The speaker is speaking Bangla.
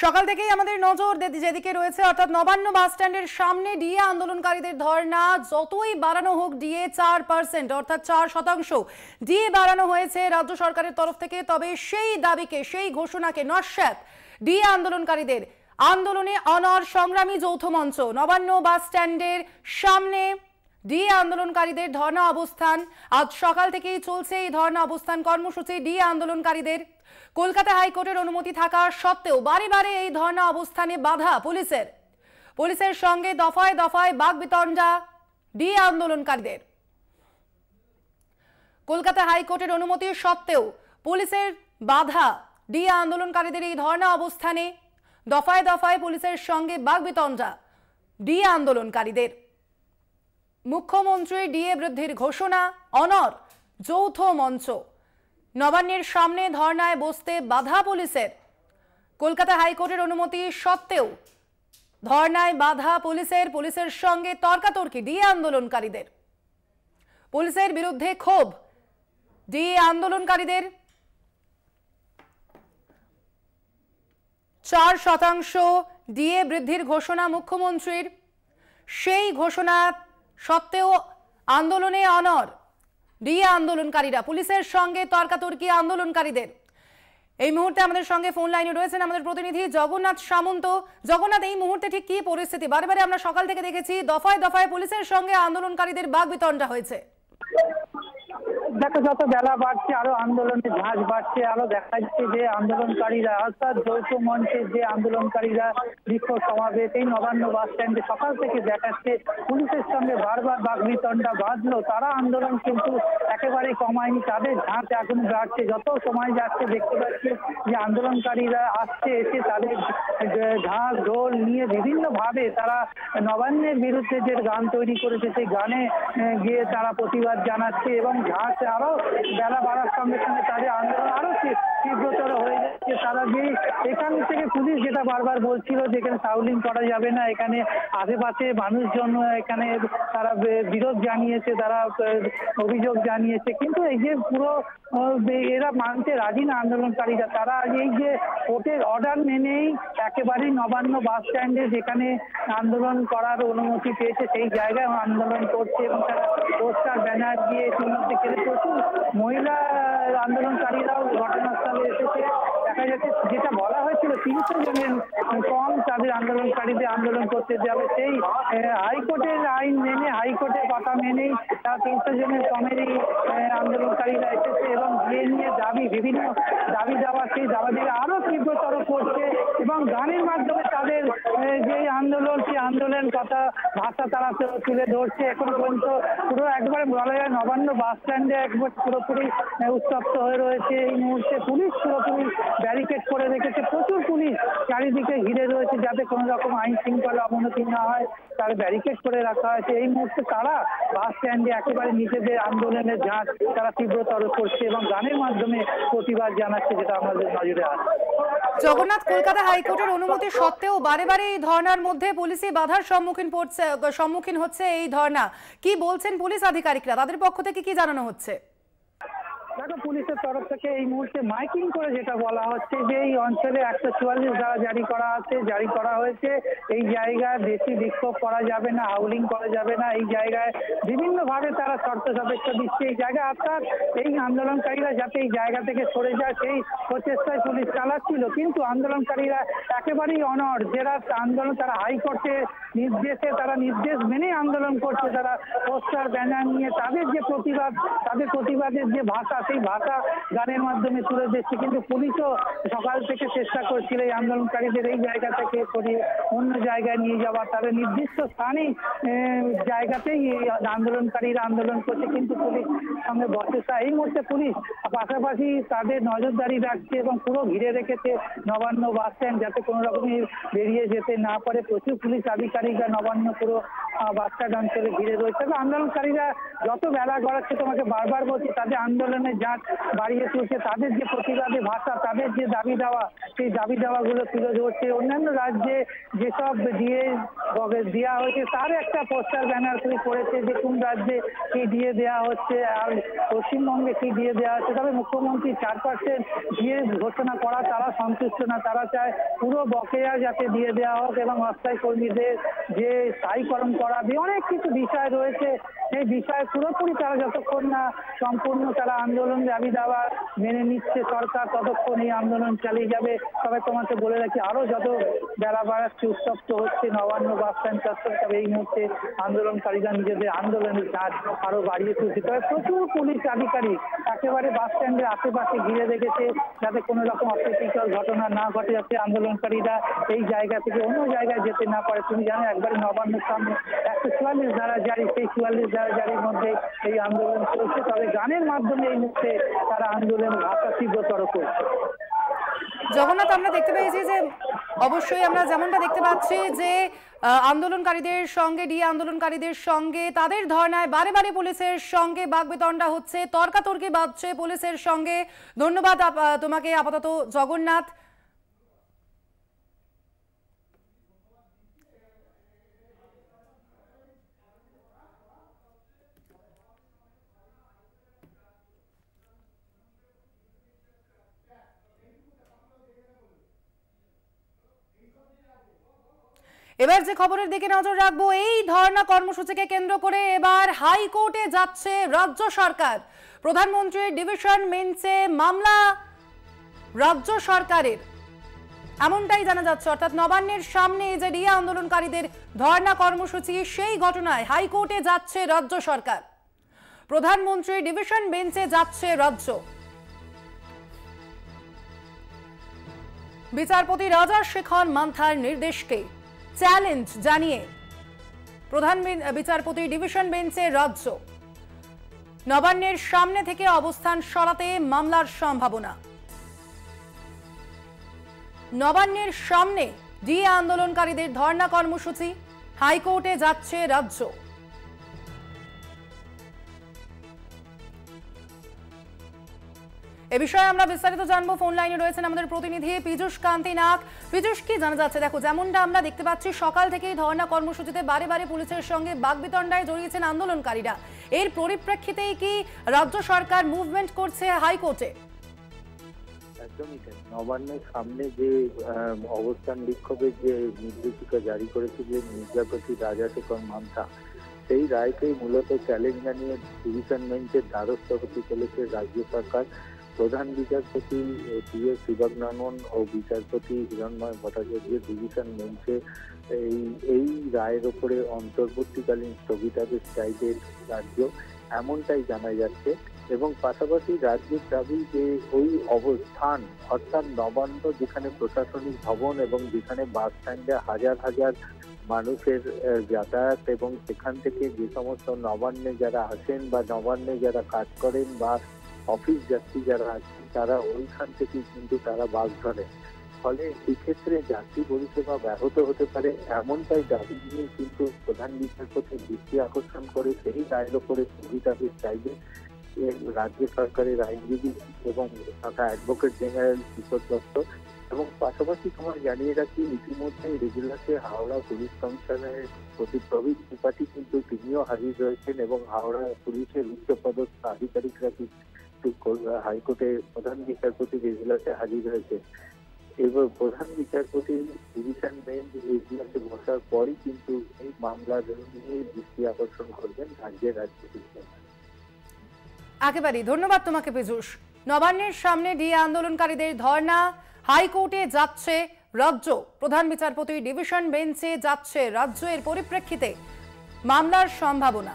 সকাল থেকেই আমাদের নজর যেদিকে রয়েছে অর্থাৎ নবান্ন বাস স্ট্যান্ডের সামনে ডিএ আন্দোলনকারীদের ধর্ণা যতই বাড়ানো হোক ডিএ 4% অর্থাৎ 4% ডিএ বাড়ানো হয়েছে রাজ্য সরকারের তরফ থেকে, তবে সেই দাবিকে সেই ঘোষণাকে নস্যাৎ ডিএ আন্দোলনকারীদের। আন্দোলনে অনড় সংগ্রামী যৌথ মঞ্চ নবান্ন বাস স্ট্যান্ডের সামনে ডিএ আন্দোলনকারীদের ধর্ণা অবস্থান। আজ সকাল থেকেই চলছে এই ধর্ণা অবস্থান কর্মসূচি ডিএ আন্দোলনকারীদের। কলকাতা হাইকোর্টের অনুমতি থাকা সত্ত্বেও বারে বারে এই ধর্ণা অবস্থানে বাধা পুলিশের সঙ্গে দফায় দফায় বাকবিতণ্ডা ডিএ আন্দোলনকারীদের। কলকাতা হাইকোর্টের অনুমতি সত্ত্বেও পুলিশের বাধা ডিএ আন্দোলনকারীদের এই ধর্ণা অবস্থানে। দফায় দফায় পুলিশের সঙ্গে বাকবিতণ্ডা ডিএ আন্দোলনকারীদের। মুখ্যমন্ত্রী ডিএ বৃদ্ধির ঘোষণা, অনড় যৌথ মঞ্চ। নবান্নের সামনে ধর্নায় বসতে বাধা পুলিশের। কলকাতা হাইকোর্টের অনুমতি সত্ত্বেও ধর্নায় বাধা পুলিশের সঙ্গে তর্কাতর্কি ডিএ আন্দোলনকারীদের। পুলিশের বিরুদ্ধে ক্ষোভ ডিএ আন্দোলনকারীদের। 4% ডিএ বৃদ্ধির ঘোষণা মুখ্যমন্ত্রীর, সেই ঘোষণা সত্ত্বেও আন্দোলনে অনড় ডিএ আন্দোলনকারীরা। পুলিশের সঙ্গে তর্কাতর্কি আন্দোলনকারীদের। এই মুহূর্তে আমাদের সঙ্গে ফোন লাইনে রয়েছেন আমাদের প্রতিনিধি জগন্নাথ সামন্ত। জগন্নাথ, এই মুহূর্তে ঠিক কি পরিস্থিতি? বারে আমরা সকাল থেকে দেখেছি দফায় দফায় পুলিশের সঙ্গে আন্দোলনকারীদের বাকবিতণ্ডা হয়েছে। দেখো, যত বেলা বাড়ছে আরো আন্দোলনের ঝাঁজ বাড়ছে। আরো দেখা যাচ্ছে যে আন্দোলনকারীরা অর্থাৎ যৌথ মঞ্চের যে আন্দোলনকারীরা বিক্ষোভ সমাবেশ এই নবান্ন বাস স্ট্যান্ডে সকাল থেকে দেখাচ্ছে পুলিশের সঙ্গে বারবার বাকবিতণ্ডা বাঁধলো, তারা আন্দোলন কিন্তু একেবারে কমায়নি। তাদের ঝাঁজ এখন বাড়ছে, যত সময় যাচ্ছে দেখতে পাচ্ছি যে আন্দোলনকারীরা এসে তাদের ঢাক ঢোল নিয়ে বিভিন্ন ভাবে তারা নবান্নের বিরুদ্ধে যে গান তৈরি করেছে সেই গানে গিয়ে তারা প্রতিবাদ জানাচ্ছে এবং ঝাঁজ আরো বেলা বাড়ার সঙ্গে সঙ্গে তাদের আন্দোলন আরো তীব্রতর হয়ে যাচ্ছে। তারা যে এখান থেকে পুলিশ যেটা বারবার বলছিল যে এখানে সাউলিং করা যাবে না, এখানে আশেপাশে মানুষজন এখানে তারা বিরোধ জানিয়েছে, তারা অভিযোগ জানিয়েছে, কিন্তু এই যে পুরো এরা মানতে রাজি না আন্দোলনকারীরা। তারা এই যে কোর্টের অর্ডার মেনেই একেবারেই নবান্ন বাস স্ট্যান্ডে যেখানে আন্দোলন করার অনুমতি পেয়েছে সেই জায়গায় আন্দোলন করছে এবং তারা পোস্টার ব্যানার দিয়ে ইতিমধ্যে খেলে প্রচুর মহিলা আন্দোলনকারীরাও ঘটনাস্থলে এসেছে। দেখা যাচ্ছে যেটা বলা হয়েছিল 300 জনের কম তাদের আন্দোলনকারীদের আন্দোলন করতে যাবে, সেই হাইকোর্টের আইন মেনে হাইকোর্টের কথা মেনেই তারা 300 জনের কমেরই আন্দোলনকারীরা এসেছে এবং যে নিয়ে বিভিন্ন দাবি দেওয়া সেই দাবি আরো তীব্রতর করছে এবং গানের মাধ্যমে তাদের যে আন্দোলন সেই আন্দোলনের কথা ভাষা তারা তুলে ধরছে। এখন পর্যন্ত পুরো একবারে বলা যায় নবান্ন বাস স্ট্যান্ডে একবার পুরোপুরি উত্তপ্ত হয়ে রয়েছে। এই মুহূর্তে পুলিশ পুরোপুরি ব্যারিকেড করে রেখেছে, প্রচুর পুলিশ চারিদিকে ঘিরে রয়েছে যাতে কোনো রকম আইন শৃঙ্খলা অবনতি না হয়, তার ব্যারিকেড করে রাখা হয়েছে। এই মুহূর্তে তারা বাস স্ট্যান্ডে একেবারে নিজেদের আন্দোলনের ঝাঁজ তারা তীব্রতর করছে এবং গানের মাধ্যমে প্রতিবাদ জানাচ্ছে, যেটা আমাদের নজরে আসছে। জগন্নাথ, কলকাতা হাইকোর্টের অনুমতি সত্ত্বেও বারে এই ধর্নার মধ্যে পুলিশি বাধার সম্মুখীন হচ্ছে এই ধর্না। কি বলছেন পুলিশ আধিকারিকরা? তাদের পক্ষ থেকে কি জানানো হচ্ছে? দেখো, পুলিশের তরফ থেকে এই মুহূর্তে মাইকিং করে যেটা বলা হচ্ছে যে এই অঞ্চলে 144 ধারা জারি করা হয়েছে। এই জায়গায় বেশি বিক্ষোভ করা যাবে না, হাউলিং করা যাবে না। এই জায়গায় বিভিন্ন ভাবে তারা শর্ত সাপেক্ষ দিচ্ছে। এই জায়গায় অর্থাৎ এই আন্দোলনকারীরা যাতে এই জায়গা থেকে সরে যায় সেই প্রচেষ্টায় পুলিশ চালাচ্ছিল, কিন্তু আন্দোলনকারীরা একেবারেই অনড়। যারা আন্দোলন তারা হাইকোর্টের নির্দেশে তারা নির্দেশ মেনে আন্দোলন করছে, তারা পোস্টার ব্যানার নিয়ে তাদের যে প্রতিবাদ তাদের প্রতিবাদের যে ভাষা সেই ভাষা গানের মাধ্যমে তুলে দিচ্ছে। কিন্তু পুলিশও সকাল থেকে চেষ্টা করছিল এই আন্দোলনকারীদের এই জায়গা থেকে সরিয়ে অন্য জায়গায় নিয়ে যাওয়া, তাদের নির্দিষ্ট স্থানেই জায়গাতেই আন্দোলনকারীরা আন্দোলন করছে, কিন্তু পুলিশ সঙ্গে বচসা। এই মুহূর্তে পুলিশ পাশাপাশি তাদের নজরদারি রাখছে এবং পুরো ঘিরে রেখেছে নবান্ন বাস স্ট্যান্ড যাতে কোনো রকমের বেরিয়ে যেতে না পারে। প্রচুর পুলিশ আধিকারিকরা নবান্ন পুরো বাস স্ট্যান্ড অঞ্চলে ঘিরে রয়েছে। আন্দোলনকারীরা যত বেলা গড়াচ্ছে তোমাকে বারবার বলছি তাদের আন্দোলনের ঝাঁজ বাড়িয়ে তুলছে, তাদের যে প্রতিবাদী ভাষা, তাদের যে দাবি দেওয়া, সেই দাবি দেওয়াগুলো তুলে ধরছে। অন্যান্য রাজ্যে যেসব দেওয়া হয়েছে তার একটা পোস্টার ব্যানার করেছে যে কোন রাজ্যে কি দিয়ে দেওয়া হচ্ছে আর পশ্চিমবঙ্গে কি দিয়ে দেওয়া হচ্ছে। তবে মুখ্যমন্ত্রী 4% দিয়ে ঘোষণা করা তারা সন্তুষ্ট না, তারা চায় পুরো বকেয়া যাতে দিয়ে দেওয়া হোক এবং অস্থায়ী কর্মীদের যে স্থায়ীকরণ করা, অনেক কিছু বিষয় রয়েছে। সেই বিষয়ে পুরোপুরি তারা যতক্ষণ না সম্পূর্ণ তারা আন্দোলন দাবি দাওয়া মেনে নিচ্ছে সরকার, ততক্ষণ এই আন্দোলন চালিয়ে যাবে। তবে তোমাকে বলে রাখি, আরো যত বেলা বাড়াচ্ছে, উত্তপ্ত হচ্ছে নবান্ন বাস স্ট্যান্ড চত্বর, তবে এই মুহূর্তে আন্দোলনকারীরা নিজেদের আন্দোলনের কাজ আরো বাড়িয়ে তুলছে। তবে প্রচুর পুলিশ আধিকারিক একেবারে বাস স্ট্যান্ডের আশেপাশে ঘিরে রেখেছে যাতে কোনো রকম অপ্রীতিকর ঘটনা না ঘটে, যাতে আন্দোলনকারীরা এই জায়গা থেকে অন্য জায়গায় যেতে না পারে। তুমি জানো একবারে নবান্নের সামনে 144 ধারা জারি, সেই 44 ধারা জারির মধ্যে এই আন্দোলন চলছে। তবে গানের মাধ্যমে এই মুহূর্তে তারা আন্দোলনের ভাষা তীব্রতর করছে। জগন্নাথ, আমরা দেখতে পেয়েছি যে অবশ্যই আমরা যেমনটা দেখতে পাচ্ছি যে আন্দোলনকারীদের সঙ্গে আন্দোলনকারীদের সঙ্গে তাদের ধর্নায় বারে বারে পুলিশের সঙ্গে বাকবিতণ্ডা হচ্ছে, তর্কাতর্কি বাজছে পুলিশের সঙ্গে। ধন্যবাদ তোমাকে আপাতত জগন্নাথ। এবার যে খবরের দিকে নজর রাখবো, এই ধর্ণা কর্মসূচিকে কেন্দ্র করে এবার হাইকোর্টে যাচ্ছে রাজ্য সরকার। প্রধানমন্ত্রীর ডিভিশন বেঞ্চে মামলা রাজ্য সরকারের, এমনটাই জানা যাচ্ছে। অর্থাৎ নবান্নের সামনে যে ডিএ আন্দোলনকারীদের ধর্ণা কর্মসূচি, সেই ঘটনায় হাইকোর্টে যাচ্ছে রাজ্য সরকার। প্রধানমন্ত্রীর ডিভিশন বেঞ্চে যাচ্ছে রাজ্য। বিচারপতি রাজাশেখর মান্থার নির্দেশকে চ্যালেঞ্জ জানিয়ে প্রধান বিচারপতি ডিভিশন বেঞ্চে রাজ্য। নবান্নের সামনে থেকে অবস্থান সরাতে মামলার সম্ভাবনা। নবান্নের সামনে ডিএ আন্দোলনকারীদের ধর্ণা কর্মসূচি, হাইকোর্টে যাচ্ছে রাজ্য। এ বিষয়ে আমরা বিস্তারিত জানবো। ফোন লাইনে রয়েছেন আমাদের প্রতিনিধি পীযূষ কান্তি নাগ। পীযূষ, কি জানা যাচ্ছে? দেখো, যেমনটা আমরা দেখতে পাচ্ছি সকাল থেকেই ধর্ণা কর্মসূচিতে বারে বারে পুলিশের সঙ্গে বাকবিতণ্ডায় জড়িয়েছেন আন্দোলনকারীরা। এর পরিপ্রেক্ষিতেই কি রাজ্য সরকার মুভমেন্ট করছে হাইকোর্টে? একদমই তাই। নবান্নের সামনে যে অবস্থান বিক্ষোভের যে নির্দেশিকা জারি করেছে যে বিচারপতি রাজাশেখর মান্থা, সেই রায়কেই মূলত চ্যালেঞ্জ জানিয়ে ডিভিশন বেঞ্চের দ্বারস্থ হতে চলেছে রাজ্য সরকার। প্রধান বিচারপতি টি.এস. শিবজ্ঞানন ও বিচারপতি হিরণময় ভট্টাচার্যের ডিভিশন বেঞ্চে এই রায়ের ওপরে অন্তর্বর্তীকালীন স্থগিতাদেশ চাইবে রাজ্য, এমনটাই জানা যাচ্ছে। এবং পাশাপাশি রাজ্যের দাবি যে ওই অবস্থান, অর্থাৎ নবান্ন যেখানে প্রশাসনিক ভবন এবং যেখানে বাস স্ট্যান্ডে হাজার হাজার মানুষের যাতায়াত, এবং সেখান থেকে যে সমস্ত নবান্নে যারা আসেন বা নবান্নে যারা কাজ করেন বা অফিস যাত্রী যারা আছেন, তারা ওইখান থেকে কিন্তু তারা বাস ধরেন। ফলে এক্ষেত্রে যাত্রী পরিষেবা ব্যাহত হতে পারে, এমনটাই দাবি নিয়ে কিন্তু প্রধান বিচারপতির দৃষ্টি আকর্ষণ করে সেই রায়ের ওপরে স্থগিতাদেশ চাইবে রাজ্য সরকারের আইনজীবী এবং তথা অ্যাডভোকেট জেনারেল কিশোর দত্ত। এবং পাশাপাশি তোমার জানিয়ে রাখি, ইতিমধ্যে রেগুলারকে হাওড়া পুলিশ কমিশনারের প্রবীর ত্রিপাঠী কিন্তু তিনিও হাজির রয়েছেন এবং হাওড়া পুলিশের উচ্চপদস্থ আধিকারিকরা হাইকোর্টে প্রধান বিচারপতি রেগুলারকে হাজির হয়েছে। এবার প্রধান বিচারপতি ডিভিশন বেঞ্চ এগুলোকে বসার পরই কিন্তু এই মামলার নিয়ে দৃষ্টি আকর্ষণ করবেন রাজ্যের রাজ্যপাল। একেবারেই ধন্যবাদ তোমাকে পীযূষ। নবান্নের সামনে ডিএ আন্দোলনকারীদের ধর্ণা, হাইকোর্টে যাচ্ছে রাজ্য। প্রধান বিচারপতি ডিভিশন বেঞ্চে যাচ্ছে রাজ্য। এর পরিপ্রেক্ষিতে মামলার সম্ভাবনা।